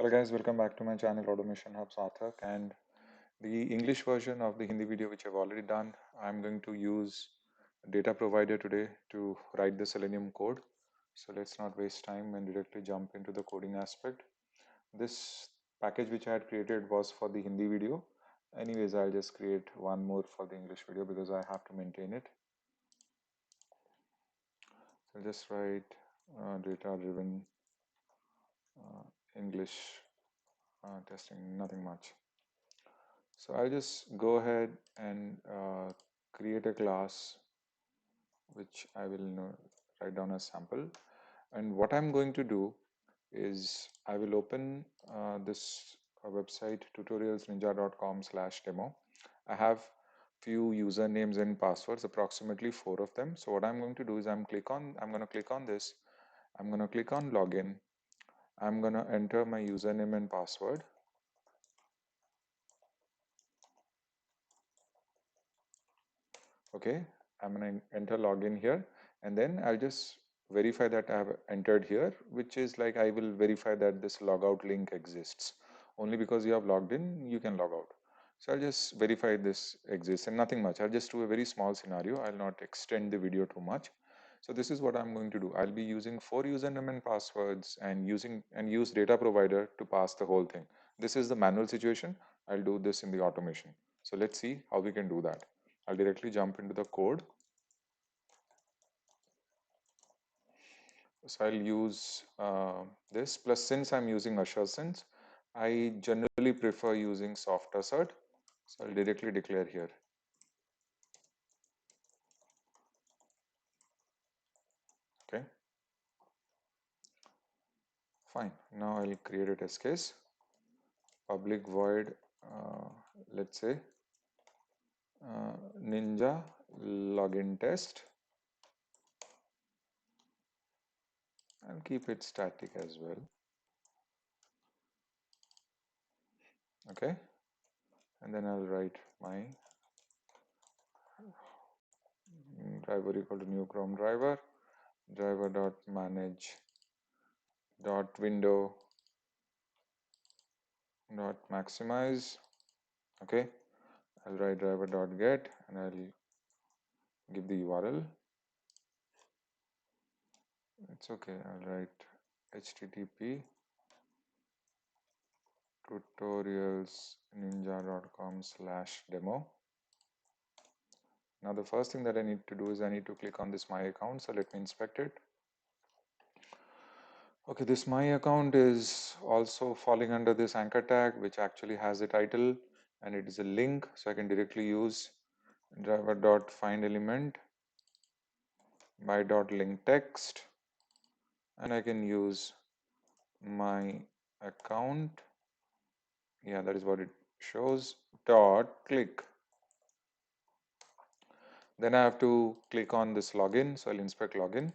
Hello guys, welcome back to my channel Automation Hub Sarthak, and the English version of the Hindi video which I've already done. I'm going to use DataProvider today to write the Selenium code. So let's not waste time and directly jump into the coding aspect. This package which I had created was for the Hindi video. Anyways, I'll just create one more for the English video because I have to maintain it. So I'll just write data-driven English testing, nothing much. So I'll just go ahead and create a class which I will write down as sample. And what I'm going to do is I will open this website tutorialsninja.com/demo. I have few usernames and passwords, approximately 4 of them. So what I'm going to do is I'm going to click on this. I'm going to click on login. I'm going to enter my username and password. Okay, I'm going to enter login here, and then I'll just verify that I have entered here, which is like I will verify that this logout link exists. Only because you have logged in, you can log out. So I'll just verify this exists and nothing much. I'll just do a very small scenario. I'll not extend the video too much. So this is what I'm going to do. I'll be using 4 username and passwords and use DataProvider to pass the whole thing. This is the manual situation. I'll do this in the automation. So let's see how we can do that. I'll directly jump into the code. So I'll use this, plus since I'm using assertions, I generally prefer using soft assert. So I'll directly declare here. Okay. Fine. Now I'll create a test case. Public void, let's say Ninja login test, and keep it static as well. Okay. And then I'll write my driver equal to new Chrome driver dot manage dot window dot maximize. Okay, I'll write driver dot get and I'll give the URL. It's okay, I'll write http tutorialsninja.com/demo. Now the first thing that I need to do is I need to click on this my account. So let me inspect it. Okay, this my account is also falling under this anchor tag, which actually has a title and it is a link. So I can directly use driver.findElement by .link text, and I can use my account. Yeah, that is what it shows. .click. Then I have to click on this login. So I'll inspect login.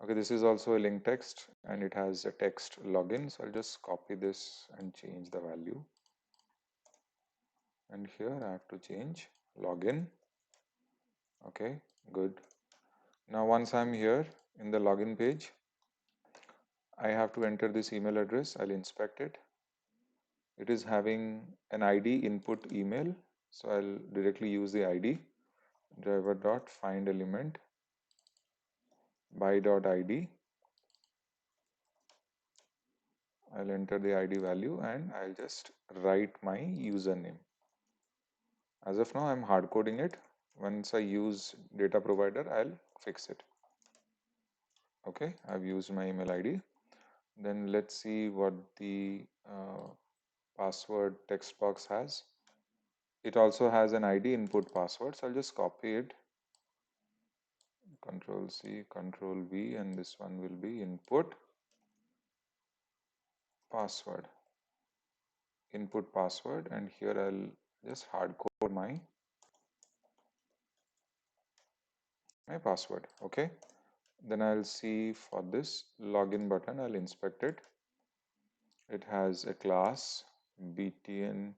Okay, this is also a link text and it has a text login. So I'll just copy this and change the value. And here I have to change login. Okay, good. Now once I'm here in the login page, I have to enter this email address. I'll inspect it. It is having an ID input email. So I'll directly use the ID driver.findElement by.id. I'll enter the ID value and I'll just write my username. As of now, I'm hard coding it. Once I use DataProvider, I'll fix it. Okay, I've used my email ID. Then let's see what the password text box has. It also has an ID input password. So I'll just copy it. Control C, Control V, and this one will be input password. Input password, and here I'll just hard code my password. Okay, then I'll see for this login button, I'll inspect it. It has a class btn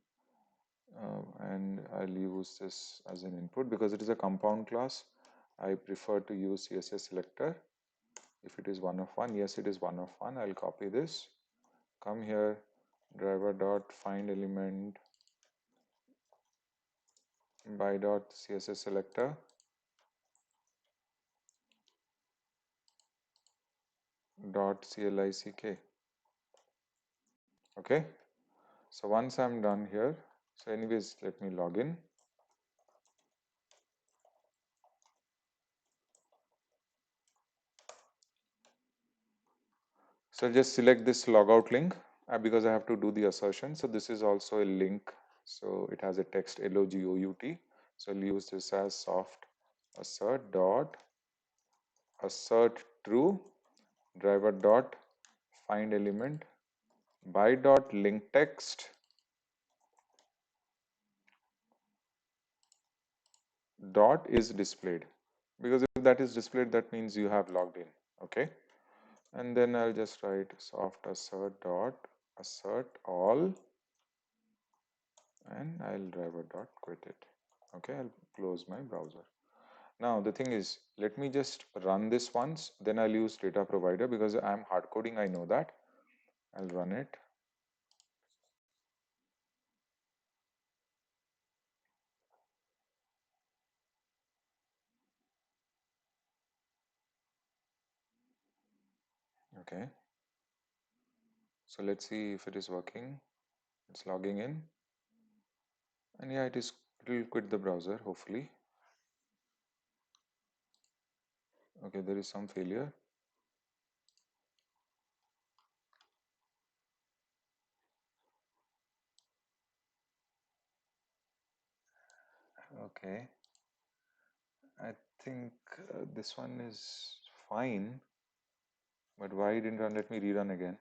and I'll use this as an input because it is a compound class. I prefer to use CSS selector if it is 1 of 1. Yes, it is 1 of 1. I'll copy this, come here, driver dot find element by dot CSS selector dot CLICK. Okay, so once I'm done here, so anyways, let me log in. So just select this logout link because I have to do the assertion. So this is also a link. So it has a text logout. So I'll use this as soft assert dot assert true driver dot find element by dot link text dot is displayed, because if that is displayed, that means you have logged in. Okay, and then I'll just write soft assert dot assert all, and I'll driver dot quit it. Okay, I'll close my browser. Now the thing is, let me just run this once, then I'll use data provider because I'm hard coding, I know that. I'll run it. Okay, so let's see if it is working. It's logging in, and yeah, it will quit the browser hopefully. Okay, there is some failure. Okay, I think this one is fine, but why it didn't run? Let me rerun again.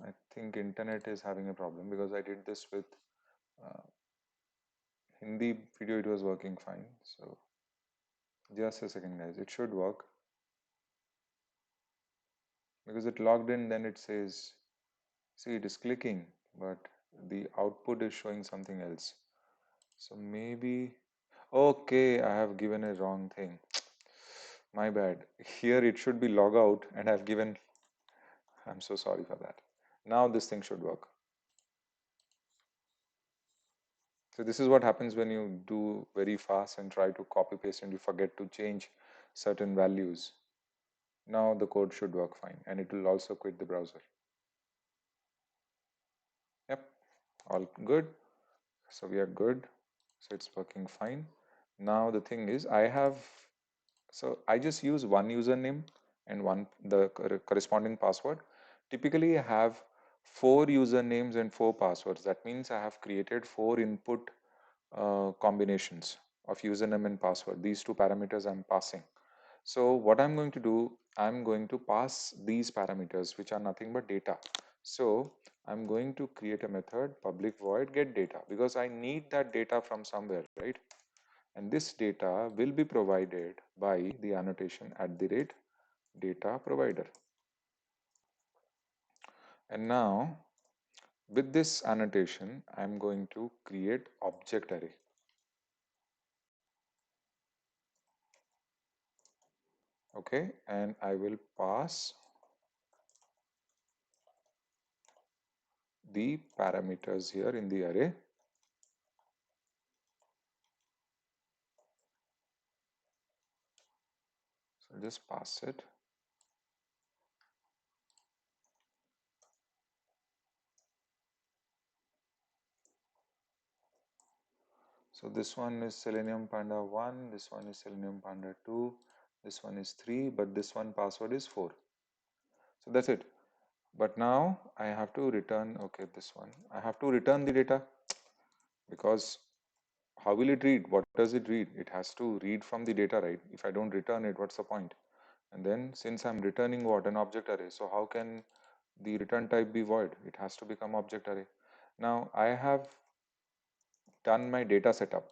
I think internet is having a problem because I did this with uh, Hindi video, it was working fine. So just a second guys, it should work because it logged in, then it says, see, it is clicking, but the output is showing something else. So maybe, okay, I have given a wrong thing. My bad. Here it should be log out and I've given, I'm so sorry for that. Now this thing should work. So this is what happens when you do very fast and try to copy paste and you forget to change certain values. Now the code should work fine and it will also quit the browser. Yep, all good. So we are good. So it's working fine. Now the thing is, I just use one username and the corresponding password. Typically I have 4 usernames and 4 passwords. That means I have created 4 input combinations of username and password. These two parameters I'm passing. So what I'm going to do, I'm going to pass these parameters, which are nothing but data. So I'm going to create a method public void get data because I need that data from somewhere, right? And this data will be provided by the annotation at the rate data provider. And now with this annotation, I'm going to create object array. Okay, and I will pass the parameters here in the array. So just pass it. So this one is Selenium Panda 1, this one is Selenium Panda 2, this one is 3, but this one password is 4. So that's it. But now I have to return, okay, this one. I have to return the data because how will it read? What does it read? It has to read from the data, right? If I don't return it, what's the point? And then since I'm returning what? An object array. So how can the return type be void? It has to become object array. Now I have done my data setup.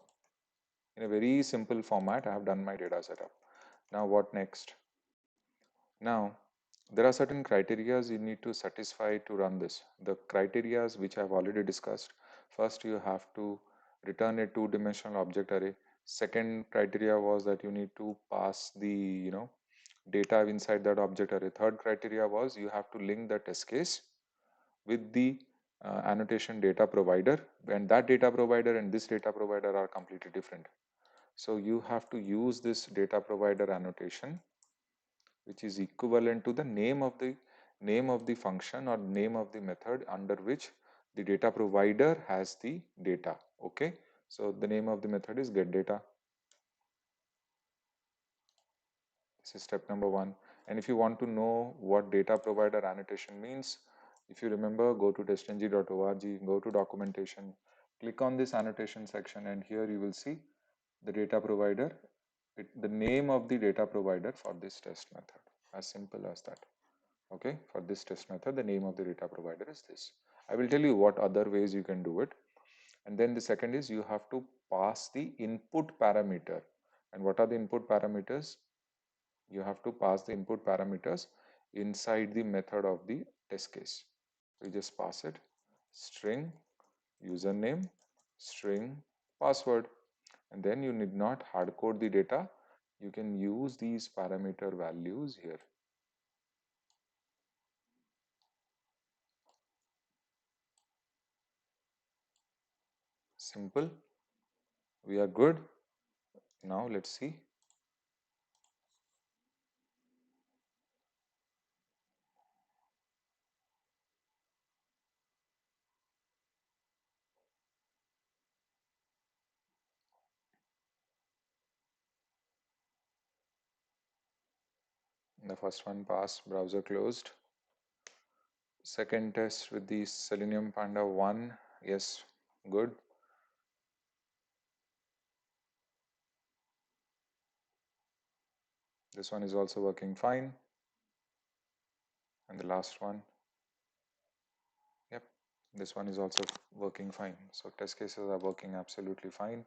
In a very simple format, I have done my data setup. Now what next? Now there are certain criterias you need to satisfy to run this. The criterias which I have already discussed. First, you have to return a two-dimensional object array. Second criteria was that you need to pass the data inside that object array. Third criteria was you have to link the test case with the annotation data provider, and that data provider and this data provider are completely different. So you have to use this data provider annotation, which is equivalent to the name of the function or name of the method under which the data provider has the data. Okay, so the name of the method is getData. This is step number one. And if you want to know what data provider annotation means, if you remember, go to testng.org, go to documentation, click on this annotation section, and here you will see the data provider, the name of the data provider for this test method. As simple as that. Okay, for this test method, the name of the data provider is this. I will tell you what other ways you can do it. And then the second is you have to pass the input parameter. And what are the input parameters? You have to pass the input parameters inside the method of the test case. You just pass it, string username, string password, and then you need not hard code the data. You can use these parameter values here. Simple. We are good. Now let's see. The first one passed, browser closed. Second test with the Selenium Panda 1, yes, good. This one is also working fine. And the last one, yep, this one is also working fine. So test cases are working absolutely fine.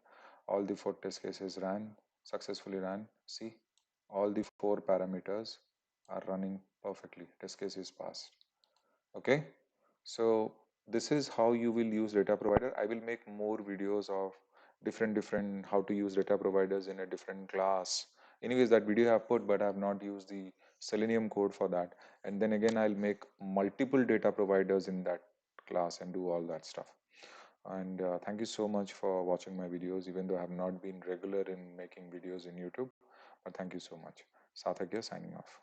All the 4 test cases successfully ran. See, all the 4 parameters are running perfectly. Test case is passed. Okay, so this is how you will use data provider. I will make more videos of different how to use data providers in a different class. Anyways, that video I have put, but I have not used the Selenium code for that. And then again, I'll make multiple data providers in that class and do all that stuff. And thank you so much for watching my videos, even though I have not been regular in making videos in YouTube. But thank you so much. Sathak here, signing off.